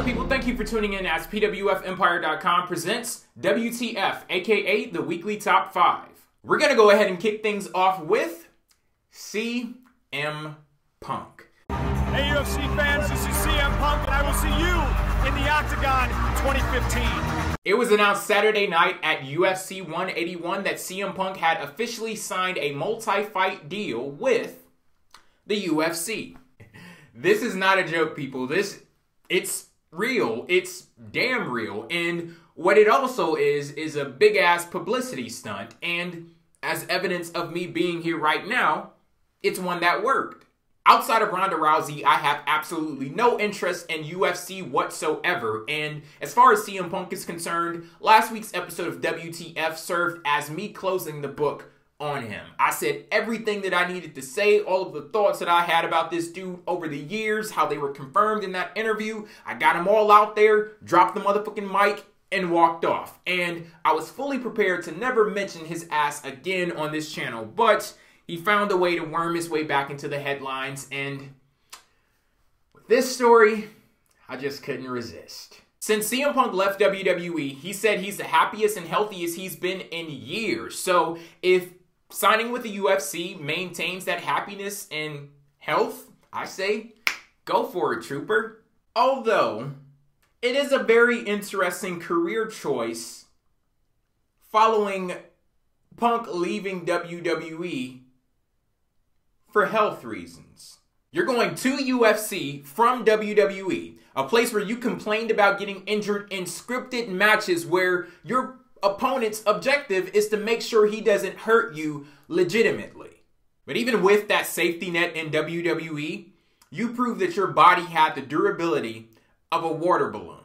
up, people? Thank you for tuning in as PWFEmpire.com presents WTF, aka the Weekly Top 5. We're going to go ahead and kick things off with CM Punk. Hey, UFC fans, this is CM Punk, and I will see you in the Octagon 2015. It was announced Saturday night at UFC 181 that CM Punk had officially signed a multi-fight deal with the UFC. This is not a joke, people. It's real. It's damn real. And what it also is a big-ass publicity stunt. And as evidence of me being here right now, it's one that worked. Outside of Ronda Rousey, I have absolutely no interest in UFC whatsoever. And as far as CM Punk is concerned, last week's episode of WTF served as me closing the book on him. I said everything that I needed to say, all of the thoughts that I had about this dude over the years, how they were confirmed in that interview. I got them all out there, dropped the motherfucking mic, and walked off. And I was fully prepared to never mention his ass again on this channel, but he found a way to worm his way back into the headlines, and with this story, I just couldn't resist. Since CM Punk left WWE, he said he's the happiest and healthiest he's been in years. So if signing with the UFC maintains that happiness and health, I say go for it, trooper. Although it is a very interesting career choice following Punk leaving WWE for health reasons. You're going to UFC from WWE, a place where you complained about getting injured in scripted matches where your opponent's objective is to make sure he doesn't hurt you legitimately. But even with that safety net in WWE, you proved that your body had the durability of a water balloon.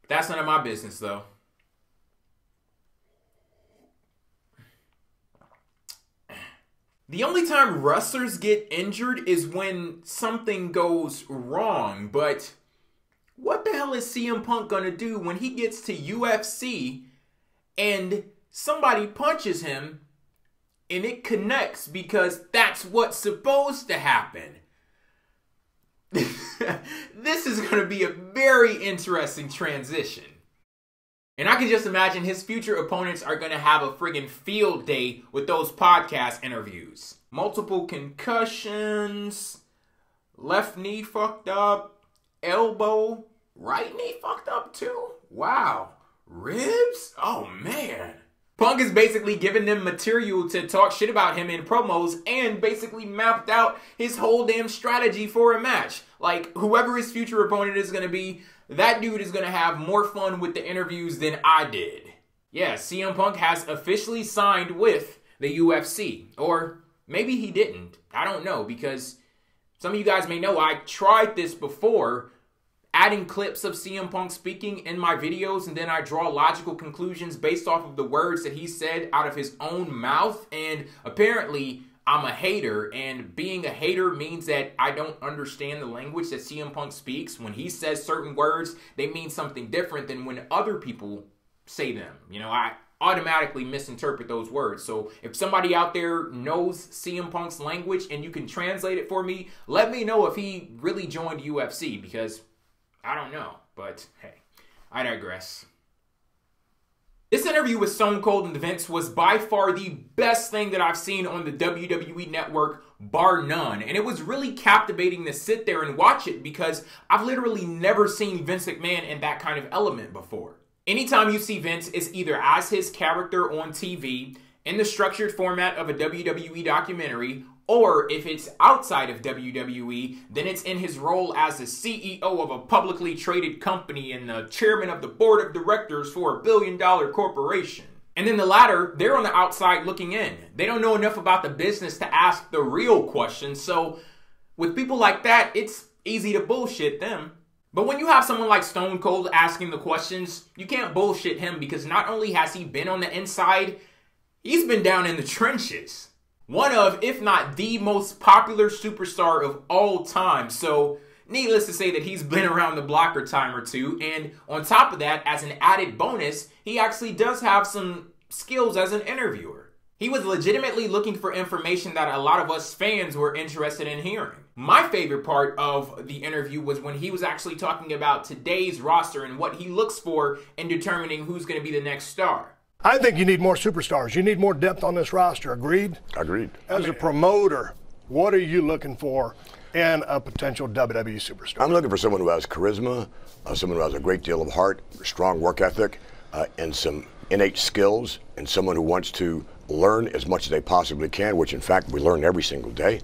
But that's none of my business, though. The only time wrestlers get injured is when something goes wrong, but what the hell is CM Punk gonna do when he gets to UFC and somebody punches him and it connects, because that's what's supposed to happen? This is gonna be a very interesting transition. And I can just imagine his future opponents are going to have a friggin' field day with those podcast interviews. Multiple concussions, left knee fucked up, elbow, right knee fucked up too? Wow. Ribs? Oh man. Punk is basically giving them material to talk shit about him in promos and basically mapped out his whole damn strategy for a match. Like, whoever his future opponent is going to be, that dude is going to have more fun with the interviews than I did. Yeah, CM Punk has officially signed with the UFC. Or maybe he didn't. I don't know, because some of you guys may know I tried this before, adding clips of CM Punk speaking in my videos, and then I draw logical conclusions based off of the words that he said out of his own mouth. And apparently I'm a hater, and being a hater means that I don't understand the language that CM Punk speaks. When he says certain words, they mean something different than when other people say them. You know, I automatically misinterpret those words. So if somebody out there knows CM Punk's language and you can translate it for me, let me know if he really joined UFC, because I don't know. But hey, I digress. This interview with Stone Cold and Vince was by far the best thing that I've seen on the WWE Network, bar none. And it was really captivating to sit there and watch it, because I've literally never seen Vince McMahon in that kind of element before. Anytime you see Vince, it's either as his character on TV, in the structured format of a WWE documentary, or if it's outside of WWE, then it's in his role as the CEO of a publicly traded company and the chairman of the board of directors for a billion-dollar corporation. And then the latter, they're on the outside looking in. They don't know enough about the business to ask the real questions. So with people like that, it's easy to bullshit them. But when you have someone like Stone Cold asking the questions, you can't bullshit him, because not only has he been on the inside, he's been down in the trenches. One of, if not the most popular superstar of all time. So needless to say that he's been around the block a time or two. And on top of that, as an added bonus, he actually does have some skills as an interviewer. He was legitimately looking for information that a lot of us fans were interested in hearing. My favorite part of the interview was when he was actually talking about today's roster and what he looks for in determining who's going to be the next star. I think you need more superstars. You need more depth on this roster. Agreed? Agreed. As a promoter, what are you looking for in a potential WWE superstar? I'm looking for someone who has charisma, someone who has a great deal of heart, strong work ethic, and some innate skills, and someone who wants to learn as much as they possibly can, which in fact we learn every single day.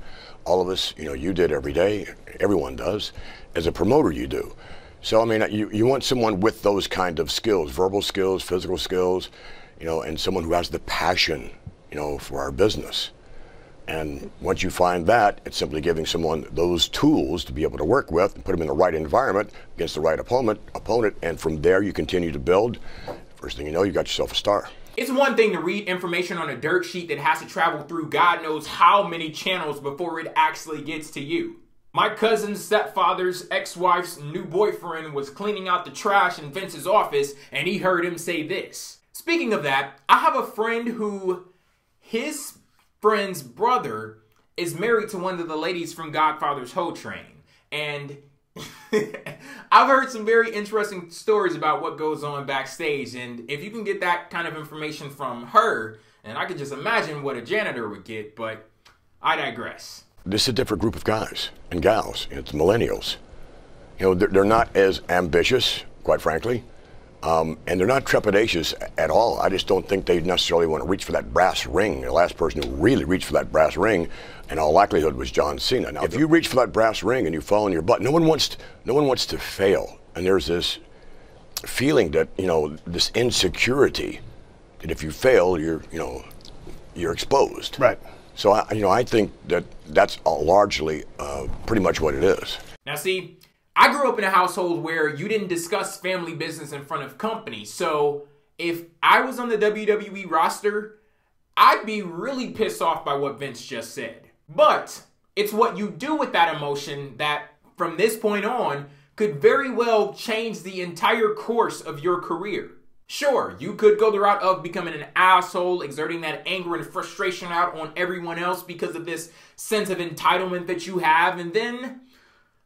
All of us, you did every day, everyone does. As a promoter, you do. So, I mean, you want someone with those kind of skills, verbal skills, physical skills, and someone who has the passion, for our business. And once you find that, it's simply giving someone those tools to be able to work with and put them in the right environment against the right opponent, and from there you continue to build. First thing you know, you got yourself a star. It's one thing to read information on a dirt sheet that has to travel through God knows how many channels before it actually gets to you. My cousin's stepfather's ex-wife's new boyfriend was cleaning out the trash in Vince's office, and he heard him say this. Speaking of that, I have a friend who, his friend's brother is married to one of the ladies from Godfather's Hoe Train, and I've heard some very interesting stories about what goes on backstage, and if you can get that kind of information from her, and I could just imagine what a janitor would get, but I digress. This is a different group of guys and gals. It's millennials. They're not as ambitious, quite frankly, and they're not trepidatious at all. I just don't think they necessarily want to reach for that brass ring. The last person who really reached for that brass ring, in all likelihood, was John Cena. Now, if you reach for that brass ring and you fall on your butt, no one wants to fail. And there's this feeling that, this insecurity, that if you fail, you're exposed. Right. So, I think that that's largely pretty much what it is. Now, see, I grew up in a household where you didn't discuss family business in front of company. So if I was on the WWE roster, I'd be really pissed off by what Vince just said. But it's what you do with that emotion that, from this point on, could very well change the entire course of your career. Sure, you could go the route of becoming an asshole, exerting that anger and frustration out on everyone else because of this sense of entitlement that you have, and then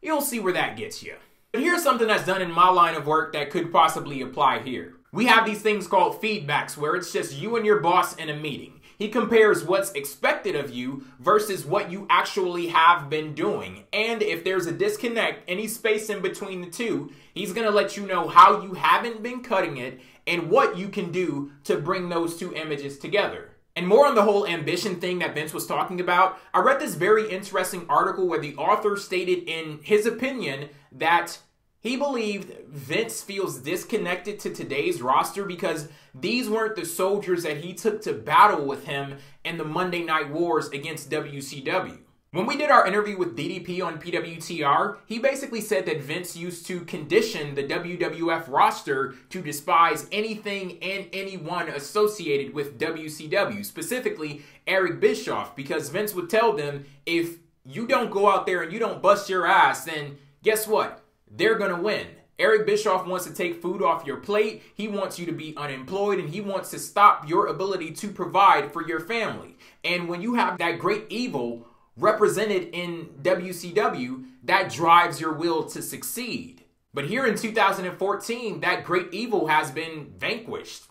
you'll see where that gets you. But here's something that's done in my line of work that could possibly apply here. We have these things called feedbacks where it's just you and your boss in a meeting. He compares what's expected of you versus what you actually have been doing. And if there's a disconnect, any space in between the two, he's going to let you know how you haven't been cutting it and what you can do to bring those two images together. And more on the whole ambition thing that Vince was talking about, I read this very interesting article where the author stated in his opinion that he believed Vince feels disconnected to today's roster because these weren't the soldiers that he took to battle with him in the Monday Night Wars against WCW. When we did our interview with DDP on PWTR, he basically said that Vince used to condition the WWF roster to despise anything and anyone associated with WCW, specifically Eric Bischoff, because Vince would tell them, if you don't go out there and you don't bust your ass, then guess what? They're going to win. Eric Bischoff wants to take food off your plate. He wants you to be unemployed, and he wants to stop your ability to provide for your family. And when you have that great evil represented in WCW, that drives your will to succeed. But here in 2014, that great evil has been vanquished.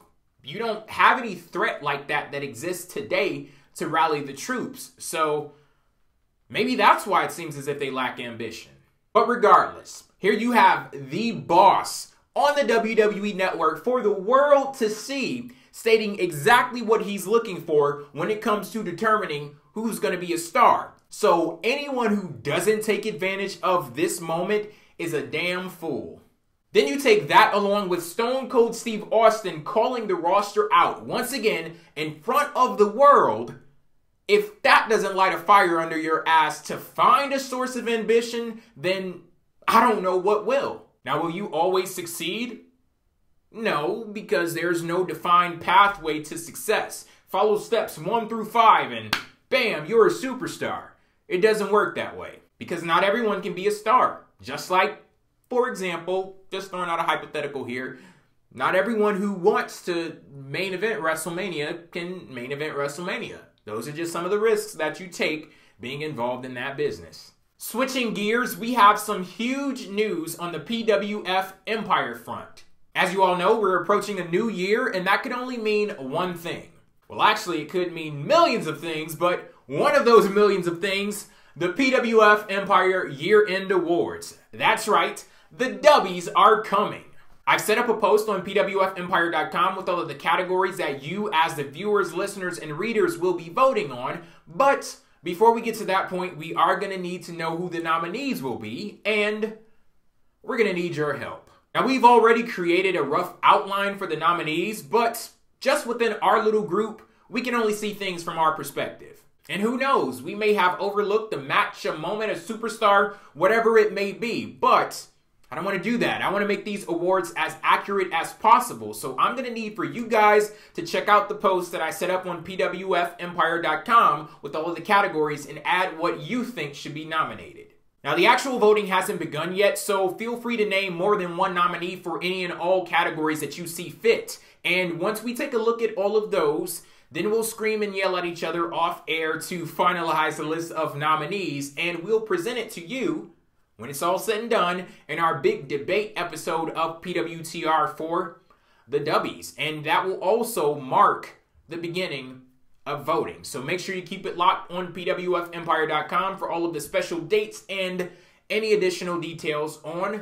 You don't have any threat like that exists today to rally the troops. So maybe that's why it seems as if they lack ambition. But regardless, here you have the boss on the WWE Network for the world to see, stating exactly what he's looking for when it comes to determining who's going to be a star. So anyone who doesn't take advantage of this moment is a damn fool. Then you take that along with Stone Cold Steve Austin calling the roster out once again in front of the world. If that doesn't light a fire under your ass to find a source of ambition, then I don't know what will. Now, will you always succeed? No, because there's no defined pathway to success. Follow steps 1 through 5 and bam, you're a superstar. It doesn't work that way because not everyone can be a star. Just like, for example, just throwing out a hypothetical here, not everyone who wants to main event WrestleMania can main event WrestleMania. Those are just some of the risks that you take being involved in that business. Switching gears, we have some huge news on the PWF Empire front. As you all know, we're approaching a new year, and that could only mean one thing. Well, actually, it could mean millions of things, but one of those millions of things, the PWF Empire Year-End Awards. That's right, the W's are coming. I've set up a post on pwfempire.com with all of the categories that you as the viewers, listeners, and readers will be voting on, but before we get to that point, we are going to need to know who the nominees will be, and we're going to need your help. Now, we've already created a rough outline for the nominees, but just within our little group, we can only see things from our perspective. And who knows, we may have overlooked a match, a moment, a superstar, whatever it may be, but I don't want to do that. I want to make these awards as accurate as possible. So I'm going to need for you guys to check out the post that I set up on pwfempire.com with all of the categories and add what you think should be nominated. Now, the actual voting hasn't begun yet, so feel free to name more than one nominee for any and all categories that you see fit. And once we take a look at all of those, then we'll scream and yell at each other off air to finalize the list of nominees, and we'll present it to you when it's all said and done in our big debate episode of PWTR for the W's. And that will also mark the beginning of voting. So make sure you keep it locked on pwfempire.com for all of the special dates and any additional details on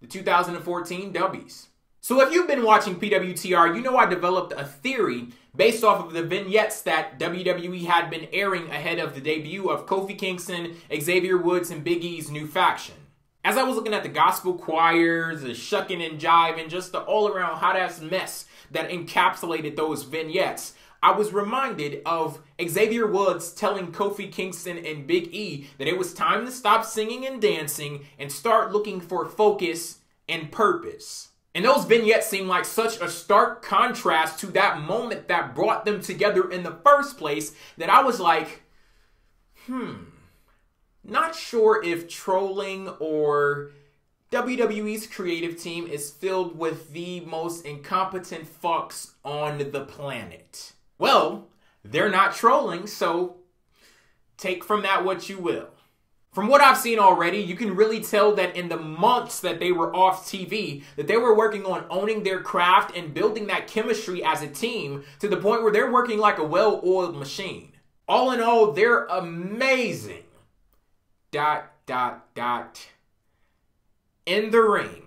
the 2014 W's. So if you've been watching PWTR, you know I developed a theory based off of the vignettes that WWE had been airing ahead of the debut of Kofi Kingston, Xavier Woods, and Big E's new faction. As I was looking at the gospel choirs, the shucking and jiving, just the all-around hot-ass mess that encapsulated those vignettes, I was reminded of Xavier Woods telling Kofi Kingston and Big E that it was time to stop singing and dancing and start looking for focus and purpose. And those vignettes seem like such a stark contrast to that moment that brought them together in the first place that I was like, not sure if trolling or WWE's creative team is filled with the most incompetent fucks on the planet. Well, they're not trolling, so take from that what you will. From what I've seen already, you can really tell that in the months that they were off TV, that they were working on owning their craft and building that chemistry as a team to the point where they're working like a well-oiled machine. All in all, they're amazing. ... in the ring,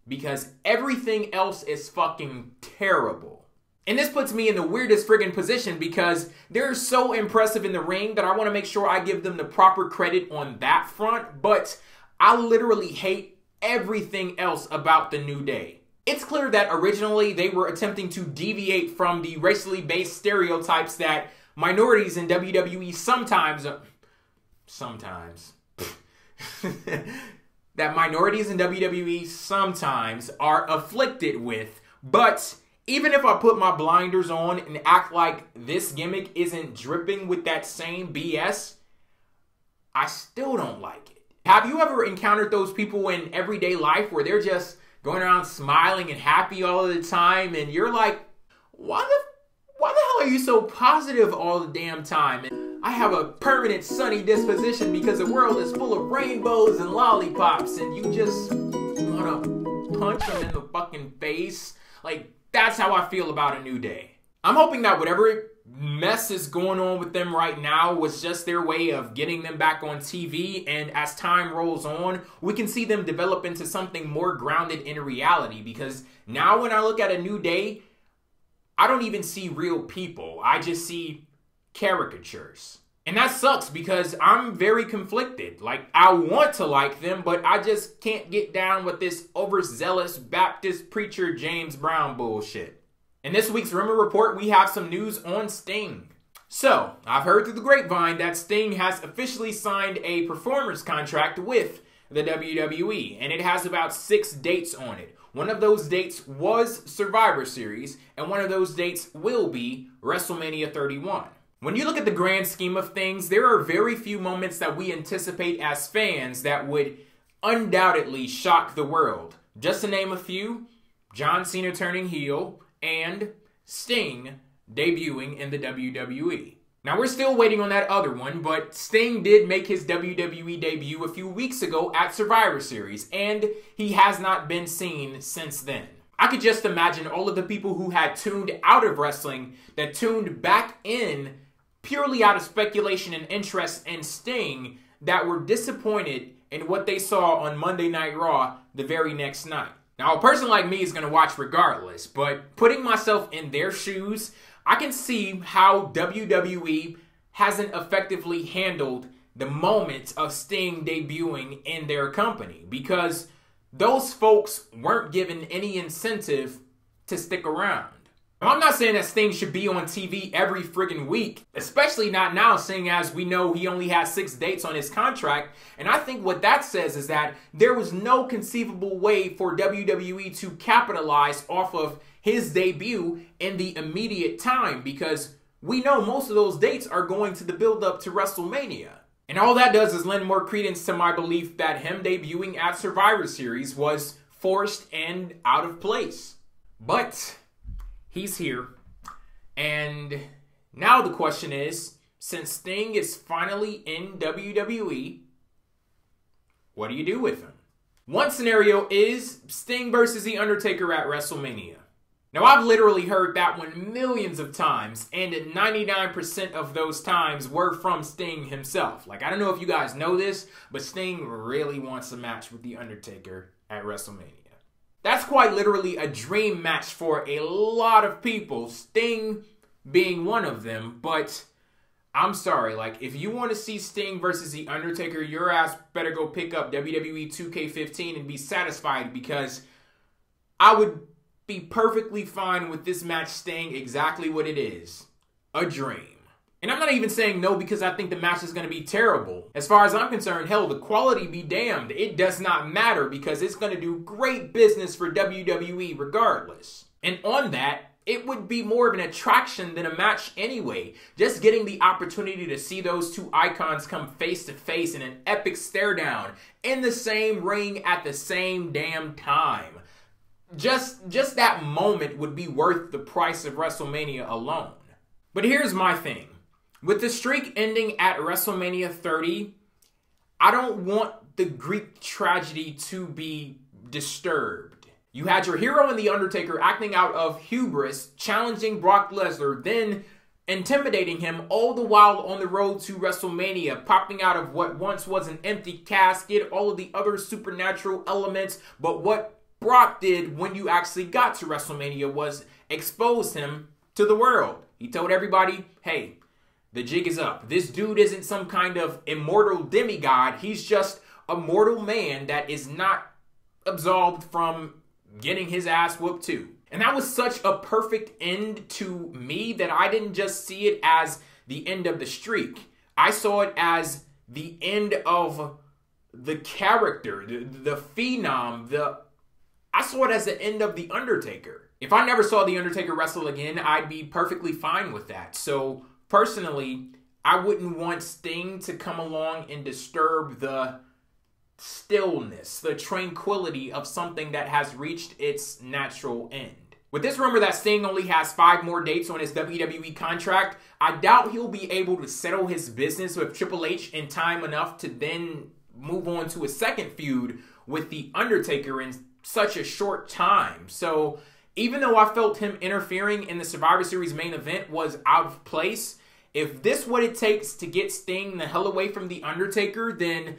because everything else is fucking terrible. And this puts me in the weirdest friggin' position because they're so impressive in the ring that I want to make sure I give them the proper credit on that front, but I literally hate everything else about the New Day. It's clear that originally they were attempting to deviate from the racially based stereotypes that minorities in WWE sometimes that minorities in WWE sometimes are afflicted with, but even if I put my blinders on and act like this gimmick isn't dripping with that same BS, I still don't like it. Have you ever encountered those people in everyday life where they're just going around smiling and happy all of the time and you're like, why the hell are you so positive all the damn time? And I have a permanent sunny disposition because the world is full of rainbows and lollipops and you just want to punch them in the fucking face. Like, that's how I feel about a New Day. I'm hoping that whatever mess is going on with them right now was just their way of getting them back on TV, and as time rolls on, we can see them develop into something more grounded in reality, because now when I look at a New Day, I don't even see real people. I just see caricatures. And that sucks because I'm very conflicted. Like, I want to like them, but I just can't get down with this overzealous Baptist preacher James Brown bullshit. In this week's Rumor Report, we have some news on Sting. So, I've heard through the grapevine that Sting has officially signed a performance contract with the WWE, and it has about 6 dates on it. One of those dates was Survivor Series, and one of those dates will be WrestleMania 31. When you look at the grand scheme of things, there are very few moments that we anticipate as fans that would undoubtedly shock the world. Just to name a few, John Cena turning heel, and Sting debuting in the WWE. Now, we're still waiting on that other one, but Sting did make his WWE debut a few weeks ago at Survivor Series, and he has not been seen since then. I could just imagine all of the people who had tuned out of wrestling that tuned back in purely out of speculation and interest in Sting that were disappointed in what they saw on Monday Night Raw the very next night. Now, a person like me is going to watch regardless, but putting myself in their shoes, I can see how WWE hasn't effectively handled the moment of Sting debuting in their company, because those folks weren't given any incentive to stick around. Now, I'm not saying that Sting should be on TV every friggin' week, especially not now, seeing as we know he only has 6 dates on his contract. And I think what that says is that there was no conceivable way for WWE to capitalize off of his debut in the immediate time, because we know most of those dates are going to the build-up to WrestleMania. And all that does is lend more credence to my belief that him debuting at Survivor Series was forced and out of place. But he's here. And now the question is, since Sting is finally in WWE, what do you do with him? One scenario is Sting versus The Undertaker at WrestleMania. Now, I've literally heard that one millions of times, and 99% of those times were from Sting himself. Like, I don't know if you guys know this, but Sting really wants a match with The Undertaker at WrestleMania. That's quite literally a dream match for a lot of people, Sting being one of them. But I'm sorry, like, if you want to see Sting versus The Undertaker, your ass better go pick up WWE 2K15 and be satisfied, because I would be perfectly fine with this match staying exactly what it is, a dream. And I'm not even saying no because I think the match is going to be terrible. As far as I'm concerned, hell, the quality be damned. It does not matter, because it's going to do great business for WWE regardless. And on that, it would be more of an attraction than a match anyway. Just getting the opportunity to see those two icons come face to face in an epic stare down in the same ring at the same damn time. Just that moment would be worth the price of WrestleMania alone. But here's my thing. With the streak ending at WrestleMania 30, I don't want the Greek tragedy to be disturbed. You had your hero in The Undertaker acting out of hubris, challenging Brock Lesnar, then intimidating him, all the while on the road to WrestleMania, popping out of what once was an empty casket, all of the other supernatural elements. But what Brock did when you actually got to WrestleMania was expose him to the world. He told everybody, hey, the jig is up. This dude isn't some kind of immortal demigod. He's just a mortal man that is not absolved from getting his ass whooped too. And that was such a perfect end to me that I didn't just see it as the end of the streak. I saw it as the end of the character, the phenom, I saw it as the end of The Undertaker. If I never saw The Undertaker wrestle again, I'd be perfectly fine with that. So, personally, I wouldn't want Sting to come along and disturb the stillness, the tranquility of something that has reached its natural end. With this rumor that Sting only has 5 more dates on his WWE contract, I doubt he'll be able to settle his business with Triple H in time enough to then move on to a second feud with The Undertaker in such a short time. So even though I felt him interfering in the Survivor Series main event was out of place, if this is what it takes to get Sting the hell away from The Undertaker, then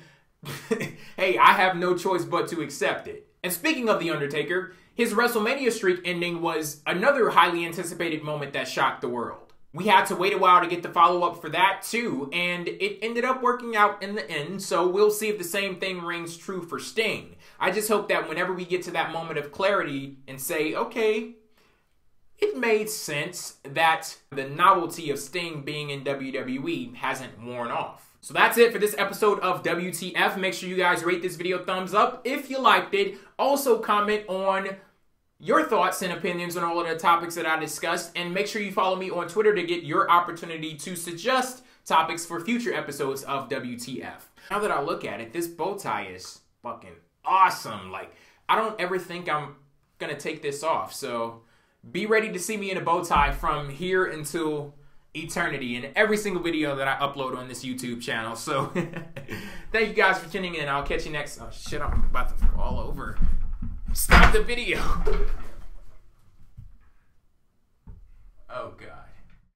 hey, I have no choice but to accept it. And speaking of The Undertaker, his WrestleMania streak ending was another highly anticipated moment that shocked the world. We had to wait a while to get the follow-up for that too, and it ended up working out in the end, so we'll see if the same thing rings true for Sting. I just hope that whenever we get to that moment of clarity and say, okay, it made sense, that the novelty of Sting being in WWE hasn't worn off. So that's it for this episode of WTF. Make sure you guys rate this video thumbs up if you liked it. Also comment on your thoughts and opinions on all of the topics that I discussed, and make sure you follow me on Twitter to get your opportunity to suggest topics for future episodes of WTF. Now that I look at it, this bow tie is fucking awesome. Like, I don't ever think I'm going to take this off. So be ready to see me in a bow tie from here until eternity in every single video that I upload on this YouTube channel. So thank you guys for tuning in. I'll catch you next. Oh shit, I'm about to fall over. Stop the video.